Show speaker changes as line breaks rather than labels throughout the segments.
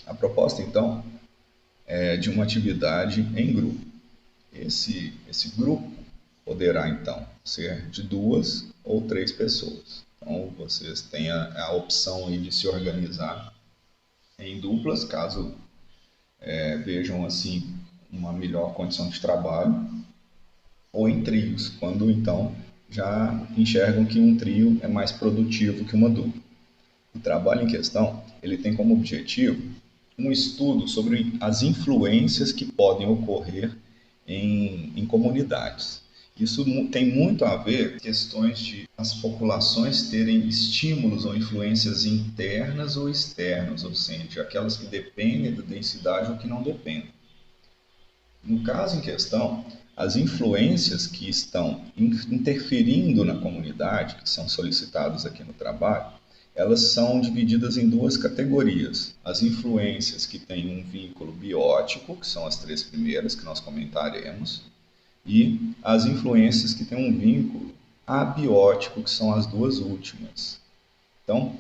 A proposta, então, é de uma atividade em grupo. Esse grupo poderá, então, ser de 2 ou 3 pessoas. Então, vocês têm a opção aí de se organizar em duplas, caso vejam, assim, uma melhor condição de trabalho, ou em trios, quando, então, já enxergam que um trio é mais produtivo que uma dupla. O trabalho em questão, ele tem como objetivo um estudo sobre as influências que podem ocorrer em comunidades. Isso tem muito a ver com questões de as populações terem estímulos ou influências internas ou externas, ou seja, aquelas que dependem da densidade ou que não dependem. No caso em questão, as influências que estão interferindo na comunidade, que são solicitadas aqui no trabalho, elas são divididas em 2 categorias. As influências que têm um vínculo biótico, que são as 3 primeiras que nós comentaremos, e as influências que têm um vínculo abiótico, que são as 2 últimas. Então,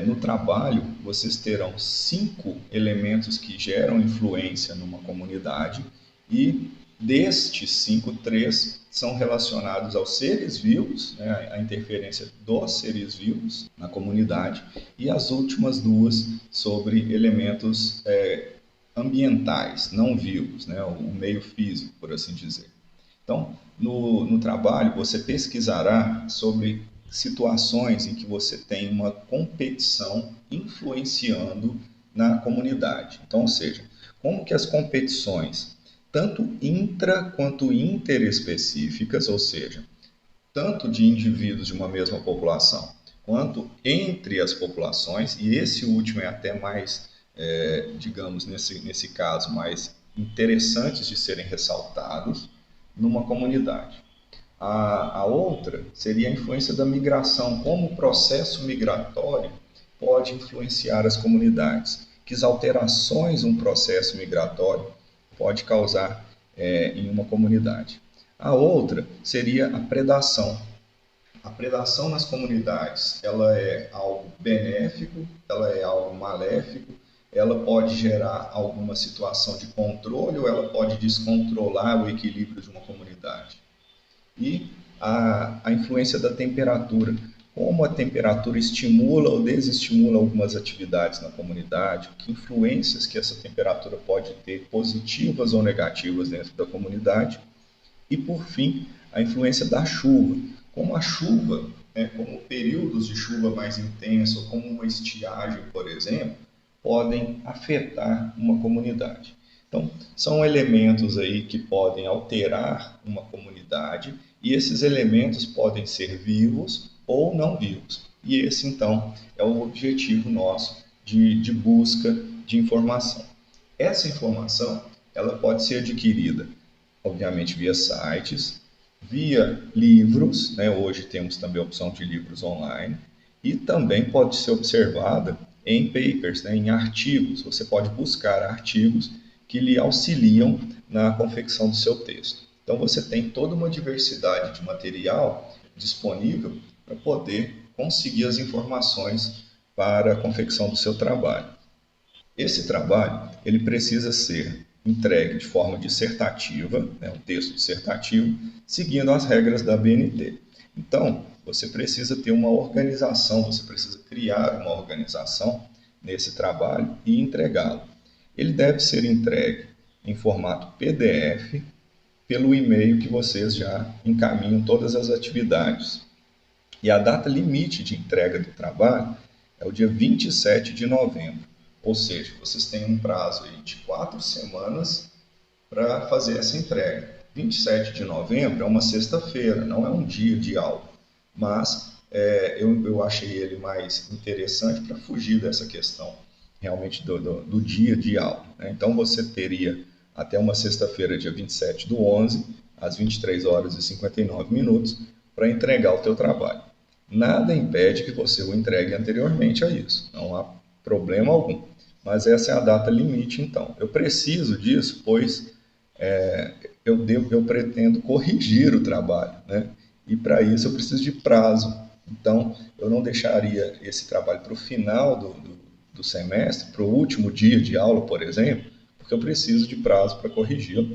no trabalho, vocês terão 5 elementos que geram influência numa comunidade e destes 5, 3 são relacionados aos seres vivos, né, a interferência dos seres vivos na comunidade, e as últimas 2 sobre elementos ambientais, não vivos, né, o meio físico, por assim dizer. Então, no trabalho, você pesquisará sobre situações em que você tem uma competição influenciando na comunidade. Então, ou seja, como que as competições, tanto intra quanto interespecíficas, ou seja, tanto de indivíduos de uma mesma população, quanto entre as populações, e esse último é até mais, digamos, nesse caso, mais interessantes de serem ressaltados numa comunidade. A outra seria a influência da migração, como o processo migratório pode influenciar as comunidades, que alterações um processo migratório pode causar em uma comunidade. A outra seria a predação. A predação nas comunidades, ela é algo benéfico, ela é algo maléfico, ela pode gerar alguma situação de controle ou ela pode descontrolar o equilíbrio de uma comunidade. E a influência da temperatura, como a temperatura estimula ou desestimula algumas atividades na comunidade, que influências que essa temperatura pode ter, positivas ou negativas dentro da comunidade, e por fim, a influência da chuva, como a chuva, né, como períodos de chuva mais intensos, como uma estiagem, por exemplo, podem afetar uma comunidade. Então, são elementos aí que podem alterar uma comunidade e esses elementos podem ser vivos ou não vivos. E esse, então, é o objetivo nosso de busca de informação. Essa informação ela pode ser adquirida, obviamente, via sites, via livros, né? Hoje temos também a opção de livros online, e também pode ser observada em papers, né? Em artigos. Você pode buscar artigos que lhe auxiliam na confecção do seu texto. Então você tem toda uma diversidade de material disponível para poder conseguir as informações para a confecção do seu trabalho. Esse trabalho ele precisa ser entregue de forma dissertativa, né, um texto dissertativo, seguindo as regras da BNT. Então, você precisa ter uma organização, você precisa criar uma organização nesse trabalho e entregá-lo. Ele deve ser entregue em formato PDF pelo e-mail que vocês já encaminham todas as atividades. E a data limite de entrega do trabalho é o dia 27 de novembro. Ou seja, vocês têm um prazo aí de 4 semanas para fazer essa entrega. 27 de novembro é uma sexta-feira, não é um dia de aula. Mas eu achei ele mais interessante para fugir dessa questão realmente do dia de aula, né? Então você teria até uma sexta-feira, dia 27 do 11, às 23 horas e 59 minutos, para entregar o teu trabalho. Nada impede que você o entregue anteriormente a isso, não há problema algum. Mas essa é a data limite, então. Eu preciso disso, pois eu pretendo corrigir o trabalho, né? E para isso eu preciso de prazo. Então, eu não deixaria esse trabalho para o final do semestre para o último dia de aula, por exemplo, porque eu preciso de prazo para corrigi-la.